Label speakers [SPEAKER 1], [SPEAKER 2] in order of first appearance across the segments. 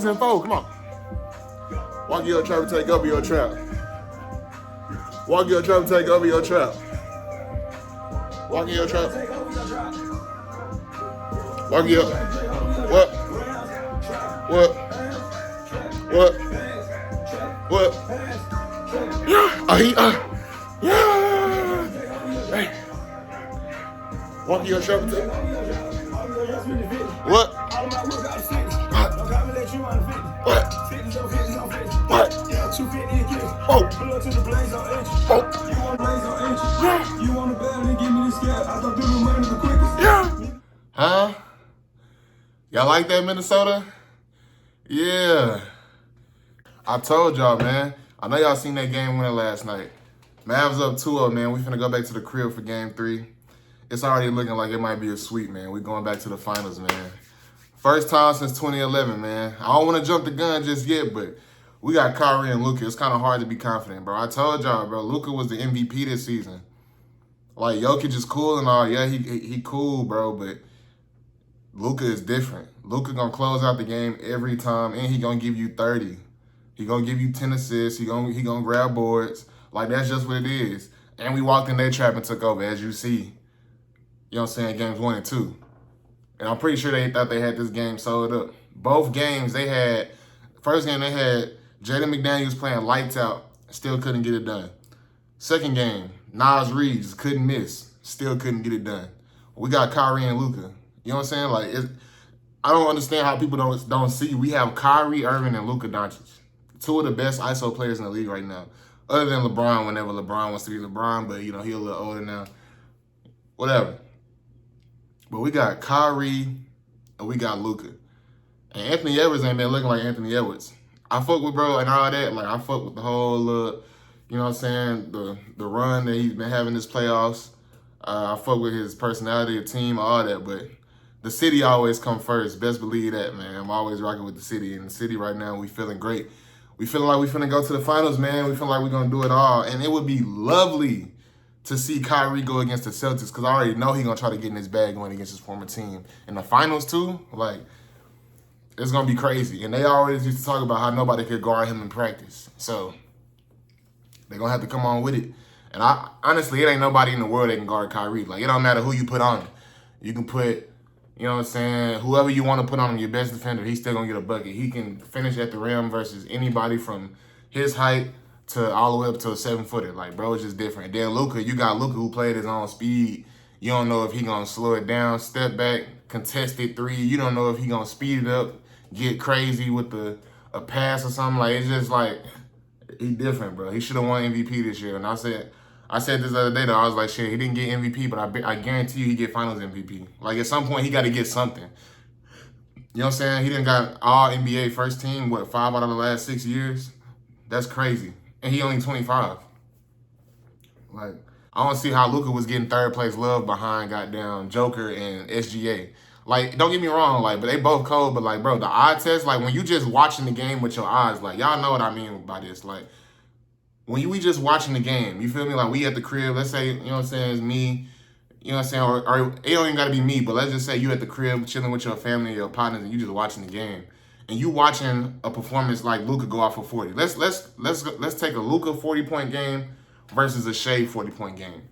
[SPEAKER 1] Celtics in 4. Come on. Walk your trap and take over your trap. Walk your trap and take over your trap. Walk your trap. Walk your. What? What? What? What? Yeah. Yeah. Hey. Walk your trap and take. What? What? What? Oh. Yeah. Huh? Y'all like that, Minnesota? Yeah. I told y'all, man. I know y'all seen that game winner last night. Mavs up 2-0, man. We finna go back to the crib for game 3. It's already looking like it might be a sweep, man. We're going back to the finals, man. First time since 2011, man. I don't want to jump the gun just yet, but we got Kyrie and Luka. It's kind of hard to be confident, bro. I told y'all, bro, Luka was the MVP this season. Like, Jokic is cool and all. Yeah, he cool, bro, but Luka is different. Luka gonna close out the game every time, and he gonna give you 30. He gonna give you 10 assists. He gonna grab boards. Like, that's just what it is. And we walked in their trap and took over, as you see. You know what I'm saying? Games 1 and 2. And I'm pretty sure they thought they had this game sold up. Both games they had, first game they had Jaden McDaniels playing lights out, still couldn't get it done. Second game, Nas Reed just couldn't miss, still couldn't get it done. We got Kyrie and Luka. You know what I'm saying? Like, I don't understand how people don't see. We have Kyrie Irving and Luka Doncic, 2 of the best ISO players in the league right now. Other than LeBron, whenever LeBron wants to be LeBron, but, you know, he's a little older now. Whatever. But we got Kyrie and we got Luka. And Anthony Edwards ain't been looking like Anthony Edwards. I fuck with bro and all that. Like, I fuck with the whole, you know what I'm saying, the run that he's been having this playoffs. I fuck with his personality, the team, all that. But the city always come first. Best believe that, man. I'm always rocking with the city. And the city right now, we feeling great. We feeling like we finna go to the finals, man. We feel like we're going to do it all. And it would be lovely to see Kyrie go against the Celtics, because I already know he's going to try to get in his bag going against his former team. In the finals, too, like, it's going to be crazy. And they always used to talk about how nobody could guard him in practice. So they're going to have to come on with it. And honestly, it ain't nobody in the world that can guard Kyrie. Like, it don't matter who you put on him. You can put, you know what I'm saying, whoever you want to put on him, your best defender, he's still going to get a bucket. He can finish at the rim versus anybody from his height to all the way up to a 7-footer. Like, bro, it's just different. Then Luka, you got Luka who played his own speed. You don't know if he gonna slow it down, step back, contested 3. You don't know if he gonna speed it up, get crazy with a pass or something. Like, it's just like, he different, bro. He should have won MVP this year. And I said this other day though, I was like, shit, he didn't get MVP, but I guarantee you he get Finals MVP. Like, at some point he got to get something. You know what I'm saying? He done got all NBA first team, 5 out of the last 6 years? That's crazy. And he only 25. Like, I don't see how Luka was getting 3rd place love behind goddamn Joker and SGA. Like, don't get me wrong, like, but they both cold, but like, bro, the eye test, like, when you just watching the game with your eyes, like, y'all know what I mean by this. Like, when we just watching the game, you feel me? Like, we at the crib, let's say, you know what I'm saying, it's me, you know what I'm saying, or it don't even gotta be me, but let's just say you at the crib chilling with your family and your partners and you just watching the game. And you watching a performance like Luka go out for 40. Let's take a Luka 40-point game versus a Shea 40-point game.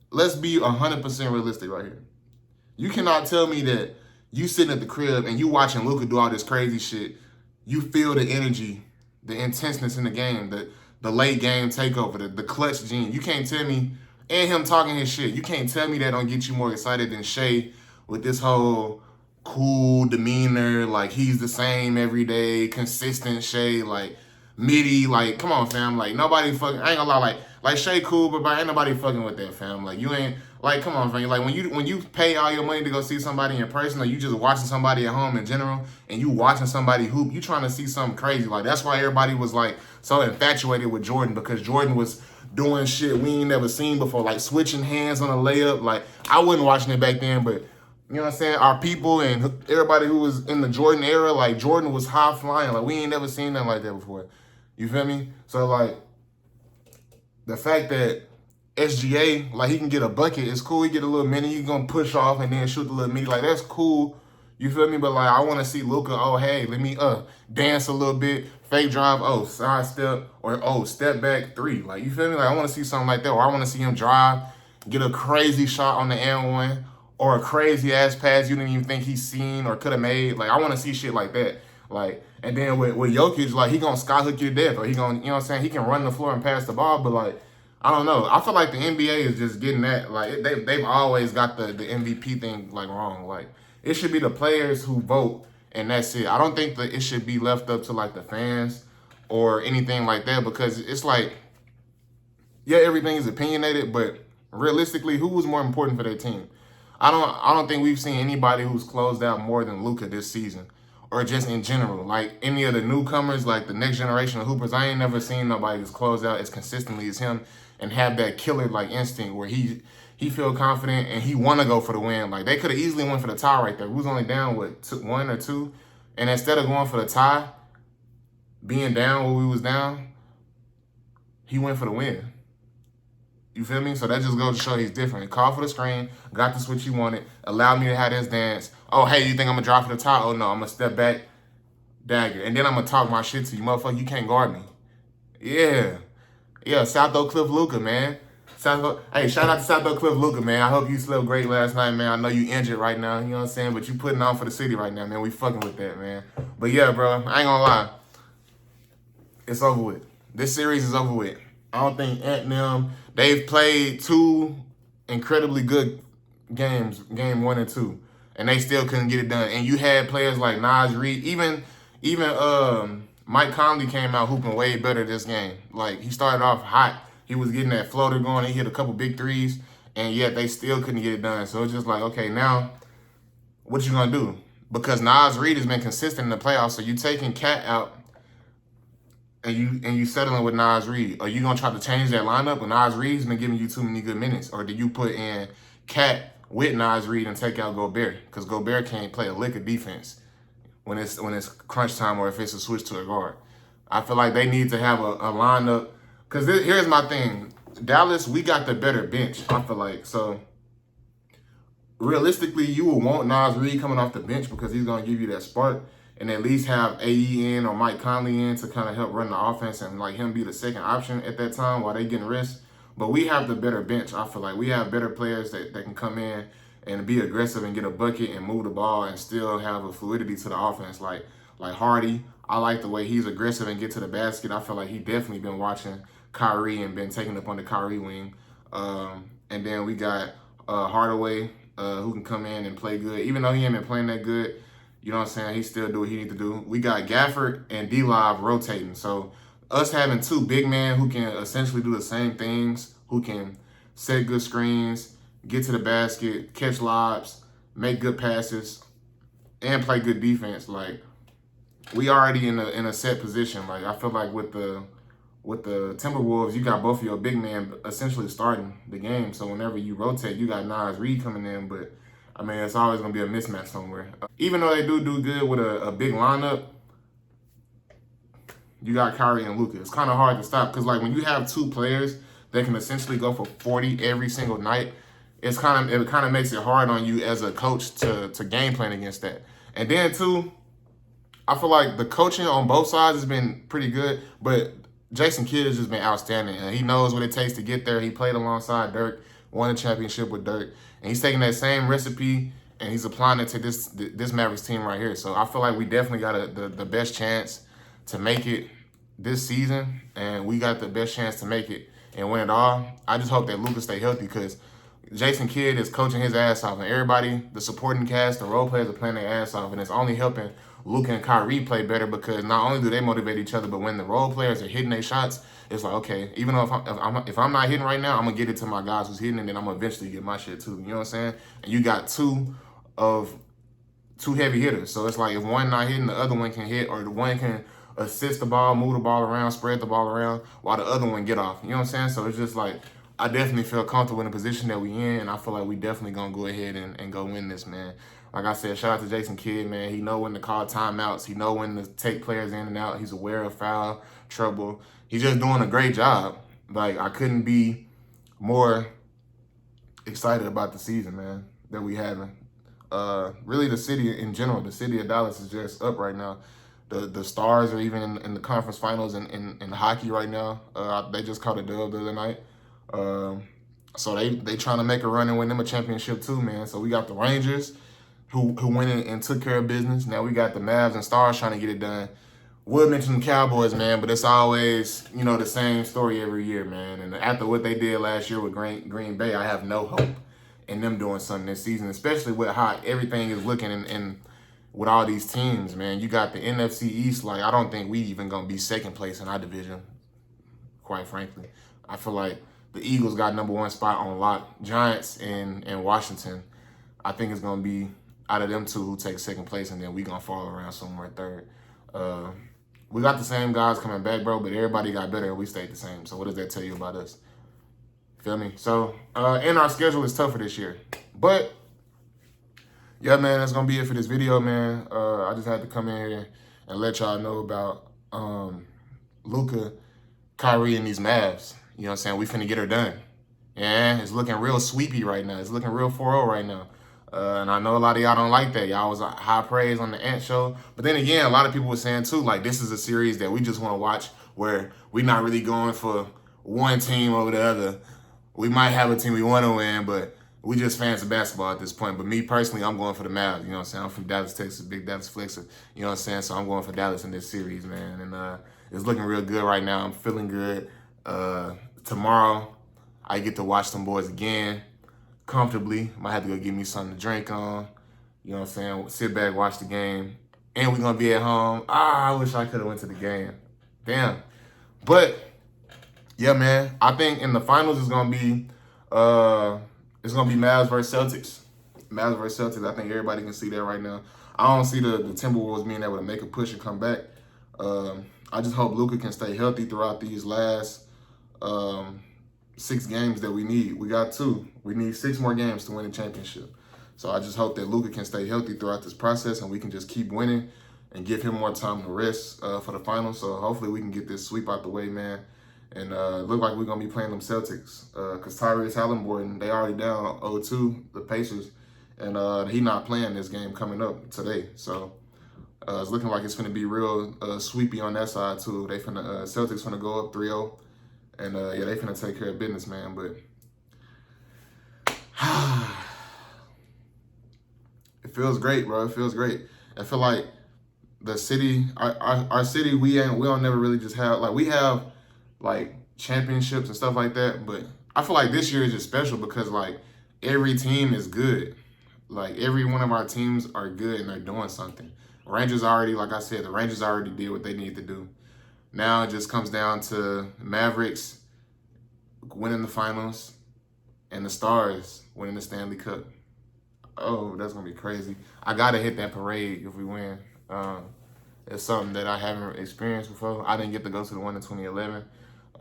[SPEAKER 1] Let's be 100% realistic right here. You cannot tell me that you sitting at the crib and you watching Luka do all this crazy shit. You feel the energy, the intenseness in the game, the late game takeover, the clutch gene. You can't tell me, and him talking his shit, you can't tell me that don't get you more excited than Shea with this whole cool demeanor, like he's the same every day, consistent Shea, like midi, like come on fam, like nobody fucking, I ain't gonna lie, like Shea cool, but ain't nobody fucking with that fam. Like you ain't, like come on fam, like when you pay all your money to go see somebody in person, or you just watching somebody at home in general, and you watching somebody hoop, you trying to see something crazy. Like that's why everybody was like so infatuated with Jordan, because Jordan was doing shit we ain't never seen before, like switching hands on a layup. Like I wasn't watching it back then, but you know what I'm saying? Our people and everybody who was in the Jordan era, like Jordan was high flying. Like we ain't never seen nothing like that before. You feel me? So like the fact that SGA, like he can get a bucket, it's cool. He get a little mini, you gonna push off and then shoot the little mini. Like that's cool. You feel me? But like I want to see Luka, oh hey, let me dance a little bit, fake drive, oh side step, or oh step back three. Like you feel me? Like I want to see something like that. Or I want to see him drive, get a crazy shot on the N1, or a crazy ass pass you didn't even think he's seen or could have made. Like I want to see shit like that. Like, and then with Jokic, like he gonna skyhook you to death, or he gonna, you know what I'm saying? He can run the floor and pass the ball, but like I don't know. I feel like the NBA is just getting that. Like they've always got the MVP thing like wrong. Like it should be the players who vote, and that's it. I don't think that it should be left up to like the fans or anything like that, because it's like, yeah, everything is opinionated, but realistically, who was more important for their team? I don't think we've seen anybody who's closed out more than Luka this season, or just in general. Like any of the newcomers, like the next generation of hoopers, I ain't never seen nobody who's closed out as consistently as him and have that killer like instinct where he feel confident and he want to go for the win. Like they could have easily went for the tie right there. We was only down what 1 or 2, and instead of going for the tie, being down where we was down, he went for the win. You feel me? So that just goes to show he's different. Call for the screen, got the switch he wanted, allowed me to have this dance. Oh, hey, you think I'm going to drop for the top? Oh, no, I'm going to step back, dagger. And then I'm going to talk my shit to you. Motherfucker, you can't guard me. Yeah. Yeah, South Oak Cliff Luka, man. Hey, shout out to South Oak Cliff Luka, man. I hope you slept great last night, man. I know you injured right now, you know what I'm saying? But you putting on for the city right now, man. We fucking with that, man. But yeah, bro, I ain't going to lie. It's over with. This series is over with. I don't think Ant and them, they've played 2 incredibly good games, game 1 and 2, and they still couldn't get it done. And you had players like Nas Reed, even Mike Conley came out hooping way better this game. Like he started off hot. He was getting that floater going. He hit a couple big threes, and yet they still couldn't get it done. So it's just like, okay, now what you gonna do? Because Nas Reed has been consistent in the playoffs, so you taking Cat out and you settling with Nas Reed. Are you gonna try to change that lineup when Nas Reed's been giving you too many good minutes? Or do you put in Cat with Nas Reed and take out Gobert? Because Gobert can't play a lick of defense when it's crunch time or if it's a switch to a guard. I feel like they need to have a lineup. Because here's my thing. Dallas, we got the better bench, I feel like. So realistically, you will want Nas Reed coming off the bench because he's gonna give you that spark, and at least have AE in or Mike Conley in to kind of help run the offense and like him be the second option at that time while they getting rest. But we have the better bench. I feel like we have better players that can come in and be aggressive and get a bucket and move the ball and still have a fluidity to the offense. Like Hardy, I like the way he's aggressive and get to the basket. I feel like he definitely been watching Kyrie and been taking up on the Kyrie wing. And then we got Hardaway, who can come in and play good. Even though he ain't been playing that good, you know what I'm saying? He still do what he need to do. We got Gafford and D-Live rotating. So us having 2 big men who can essentially do the same things, who can set good screens, get to the basket, catch lobs, make good passes, and play good defense. Like we already in a set position. Like I feel like with the Timberwolves, you got both of your big men essentially starting the game. So whenever you rotate, you got Nas Reed coming in, but I mean, it's always going to be a mismatch somewhere. Even though they do good with a big lineup, you got Kyrie and Luka. It's kind of hard to stop because, like, when you have 2 players that can essentially go for 40 every single night, it kind of makes it hard on you as a coach to game plan against that. And then, too, I feel like the coaching on both sides has been pretty good, but Jason Kidd has just been outstanding. And he knows what it takes to get there. He played alongside Dirk, won a championship with Dirk. And he's taking that same recipe and he's applying it to this Mavericks team right here. So I feel like we definitely got the best chance to make it this season. And we got the best chance to make it and win it all. I just hope that Luka stay healthy because Jason Kidd is coaching his ass off. And everybody, the supporting cast, the role players are playing their ass off. And it's only helping Luka and Kyrie play better because not only do they motivate each other, but when the role players are hitting their shots, it's like, okay, even though if I'm not hitting right now, I'm going to get it to my guys who's hitting, and then I'm going to eventually get my shit too. You know what I'm saying? And you got two heavy hitters. So it's like if one not hitting, the other one can hit, or the one can assist the ball, move the ball around, spread the ball around, while the other one get off. You know what I'm saying? So it's just like, I definitely feel comfortable in the position that we in, and I feel like we definitely going to go ahead and go win this, man. Like I said, shout out to Jason Kidd, man. He know when to call timeouts. He know when to take players in and out. He's aware of foul trouble. He's just doing a great job. Like, I couldn't be more excited about the season, man, that we having. really the city in general. The city of Dallas is just up right now. The Stars are even in the conference finals in hockey right now. They just caught a dub the other night. So they trying to make a run and win them a championship too, man. So we got the Rangers who went in and took care of business. Now we got the Mavs and Stars trying to get it done. Would mention the Cowboys, man, but it's always, the same story every year, man. And after what they did last year with Green Bay, I have no hope in them doing something this season, especially with how everything is looking and with all these teams, man. You got the NFC East. Like, I don't think we even going to be second place in our division, quite frankly. I feel like the Eagles got #1 spot on lock. Giants and Washington, I think it's going to be out of them two who take second place, and then we going to fall around somewhere third. We got the same guys coming back, bro, but everybody got better and we stayed the same. So what does that tell you about us? Feel me? So, and our schedule is tougher this year. But, yeah, man, that's going to be it for this video, man. I just had to come in here and let y'all know about Luka, Kyrie, and these Mavs. You know what I'm saying? We finna get her done. Yeah, it's looking real sweepy right now. It's looking real 4-0 right now. And I know a lot of y'all don't like that. Y'all was high praise on the Ant show. But then again, a lot of people were saying, too, like, this is a series that we just want to watch where we're not really going for one team over the other. We might have a team we want to win, but we just fans of basketball at this point. But me personally, I'm going for the Mavs. You know what I'm saying? I'm from Dallas, Texas, big Dallas flexer. You know what I'm saying? So I'm going for Dallas in this series, man. And it's looking real good right now. I'm feeling good. Tomorrow, I get to watch them boys again comfortably. Might have to go get me something to drink on. You know what I'm saying? Sit back, watch the game. And we're going to be at home. I wish I could have went to the game. Damn. But, yeah, man. I think in the finals it's going to be Mavs versus Celtics. Mavs versus Celtics. I think everybody can see that right now. I don't see the Timberwolves being able to make a push and come back. I just hope Luka can stay healthy throughout these last 6 games that we need. We got 2. We need 6 more games to win the championship. So I just hope that Luka can stay healthy throughout this process and we can just keep winning and give him more time to rest for the finals. So hopefully we can get this sweep out the way, man. And look like we're going to be playing them Celtics because Tyrese Halliburton, they already down 0-2, the Pacers. And he not playing this game coming up today. So it's looking like it's going to be real sweepy on that side, too. Celtics finna go up 3-0. And, yeah, they finna take care of business, man. But it feels great, bro. It feels great. I feel like the city, our city, we don't never really just have, like, we have, like, championships and stuff like that. But I feel like this year is just special because, like, every team is good. Like, every one of our teams are good and they're doing something. Rangers already, like I said, the Rangers already did what they need to do. Now it just comes down to Mavericks winning the finals and the Stars winning the Stanley Cup. Oh, that's going to be crazy. I got to hit that parade if we win. It's something that I haven't experienced before. I didn't get to go to the one in 2011.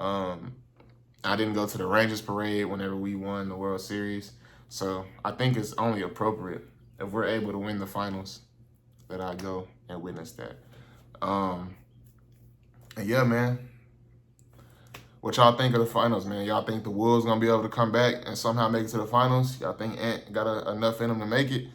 [SPEAKER 1] I didn't go to the Rangers parade whenever we won the World Series. So I think it's only appropriate if we're able to win the finals that I go and witness that. And yeah, man, what y'all think of the finals, man? Y'all think the Wolves going to be able to come back and somehow make it to the finals? Y'all think Ant got enough in him to make it?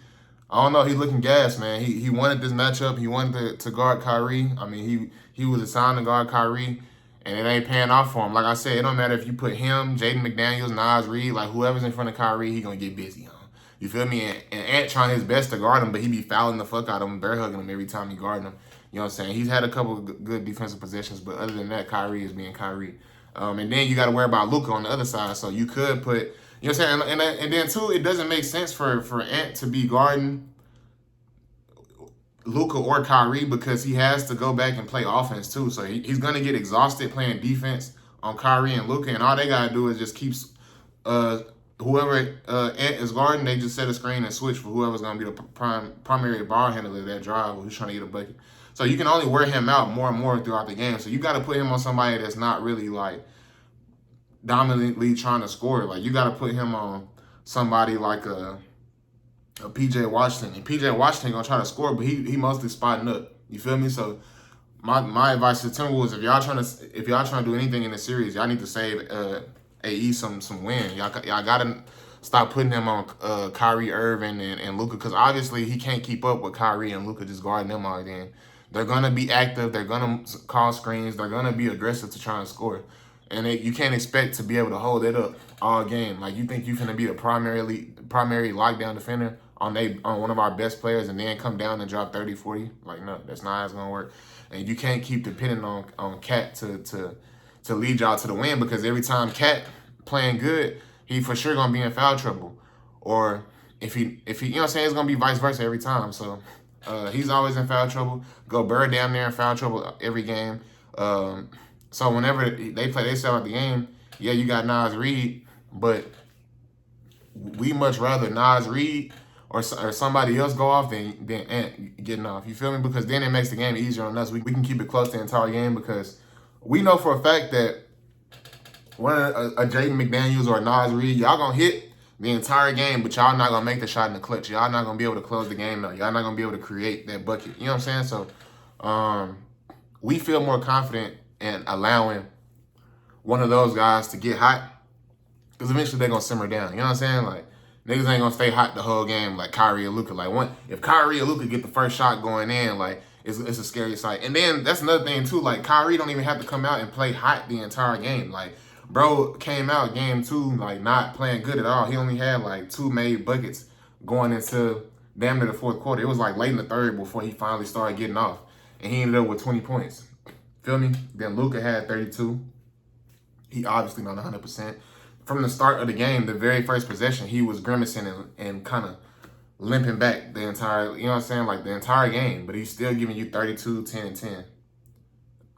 [SPEAKER 1] I don't know. He's looking gas, man. He wanted this matchup. He wanted to guard Kyrie. I mean, he was assigned to guard Kyrie, and it ain't paying off for him. Like I said, it don't matter if you put him, Jaden McDaniels, Nas Reed, like whoever's in front of Kyrie, he going to get busy, huh? You feel me? And Ant trying his best to guard him, but he be fouling the fuck out of him, bear hugging him every time he guard him. You know what I'm saying? He's had a couple of good defensive possessions, but other than that, Kyrie is being Kyrie. And then you got to worry about Luka on the other side. So you could put, you know what I'm saying? And then, too, it doesn't make sense for Ant to be guarding Luka or Kyrie because he has to go back and play offense, too. So he's going to get exhausted playing defense on Kyrie and Luka. And all they got to do is just keep whoever Ant is guarding, they just set a screen and switch for whoever's going to be the primary ball handler of that drive who's trying to get a bucket. So you can only wear him out more and more throughout the game. So you got to put him on somebody that's not really, like, dominantly trying to score. Like, you got to put him on somebody like a P.J. Washington. And P.J. Washington going to try to score, but he mostly spotting up. You feel me? So my advice to the Timberwolves, if y'all trying to do anything in the series, y'all need to save AE some win. Y'all got to stop putting him on Kyrie Irving and Luka, because obviously he can't keep up with Kyrie and Luka just guarding them all day. They're going to be active. They're going to call screens. They're going to be aggressive to try and score. And you can't expect to be able to hold it up all game. Like, you think you're going to be the primary lockdown defender on one of our best players and then come down and drop 30, 40? Like, no, that's not how it's going to work. And you can't keep depending on Cat to lead y'all to the win, because every time Cat playing good, he for sure going to be in foul trouble. Or if he, you know what I'm saying, it's going to be vice versa every time. So he's always in foul trouble. Gobert down there in foul trouble every game. So whenever they sell out the game, yeah, you got Nas Reed, but we much rather Nas Reed or somebody else go off than Ant getting off. You feel me? Because then it makes the game easier on us. We can keep it close the entire game, because we know for a fact that one a Jaden McDaniels or a Nas Reed, y'all gonna hit the entire game, but y'all not gonna make the shot in the clutch. Y'all not gonna be able to close the game out. Y'all not gonna be able to create that bucket. You know what I'm saying? So we feel more confident in allowing one of those guys to get hot, because eventually they're gonna simmer down. You know what I'm saying? Like, niggas ain't gonna stay hot the whole game like Kyrie and Luka. Like, if Kyrie and Luka get the first shot going in, like, it's a scary sight. And then that's another thing too. Like, Kyrie don't even have to come out and play hot the entire game. Like, bro came out game 2 like not playing good at all. He only had like 2 made buckets going into damn near the 4th quarter. It was like late in the 3rd before he finally started getting off, and he ended up with 20 points. Feel me? Then Luka had 32. He obviously not 100%. From the start of the game, the very first possession, he was grimacing and kind of limping back the entire, you know what I'm saying, like the entire game. But he's still giving you 32, 10, and 10. You know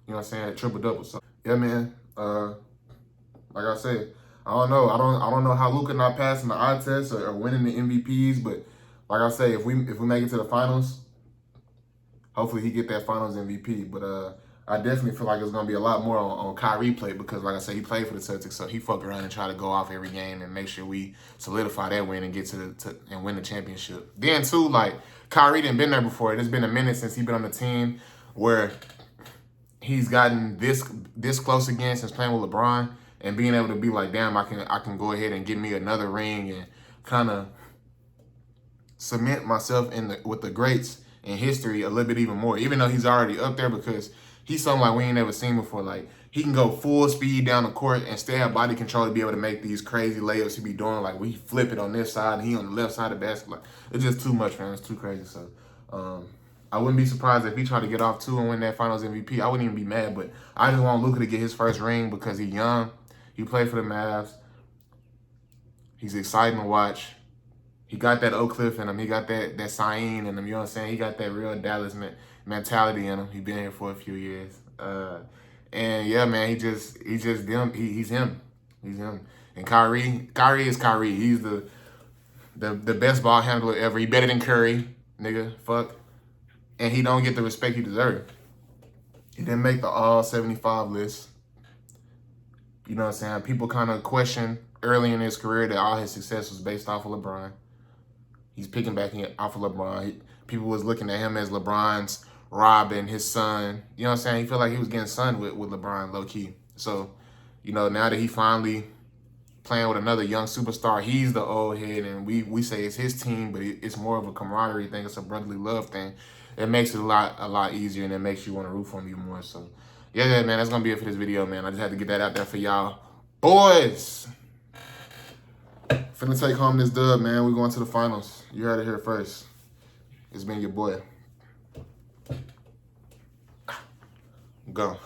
[SPEAKER 1] what I'm saying? Triple-double. So, yeah, man. Like I said, I don't know. I don't know how Luka not passing the eye test or winning the MVPs, but like I say, if we make it to the finals, hopefully he get that finals MVP. But I definitely feel like it's gonna be a lot more on Kyrie play, because like I said, he played for the Celtics, so he fuck around and try to go off every game and make sure we solidify that win and get and win the championship. Then too, like, Kyrie didn't been there before. It's been a minute since he been on the team where he's gotten this close again since playing with LeBron, and being able to be like, damn, I can go ahead and get me another ring and kind of cement myself with the greats in history a little bit even more, even though he's already up there, because he's something like we ain't never seen before. Like, he can go full speed down the court and still have body control to be able to make these crazy layups he be doing. Like, we flip it on this side and he on the left side of the basket. Like, it's just too much, man. It's too crazy. So I wouldn't be surprised if he tried to get off 2 and win that finals MVP. I wouldn't even be mad, but I just want Luka to get his first ring because he's young. He played for the Mavs. He's exciting to watch. He got that Oak Cliff in him. He got that Cyan in him. You know what I'm saying? He got that real Dallas mentality in him. He been here for a few years. And yeah, man, he's him. He's him. And Kyrie is Kyrie. He's the best ball handler ever. He better than Curry, nigga. Fuck. And he don't get the respect he deserves. He didn't make the all 75 list. You know what I'm saying? People kind of question early in his career that all his success was based off of LeBron. He's picking back off of LeBron. People was looking at him as LeBron's Robin, his son. You know what I'm saying? He felt like he was getting sunned with LeBron, low-key. So, you know, now that he finally playing with another young superstar, he's the old head, and we say it's his team, but it's more of a camaraderie thing. It's a brotherly love thing. It makes it a lot easier, and it makes you want to root for him even more. So, yeah, man, that's going to be it for this video, man. I just had to get that out there for y'all. Boys! Finna take home this dub, man. We're going to the finals. You heard it here first. It's been your boy. Go.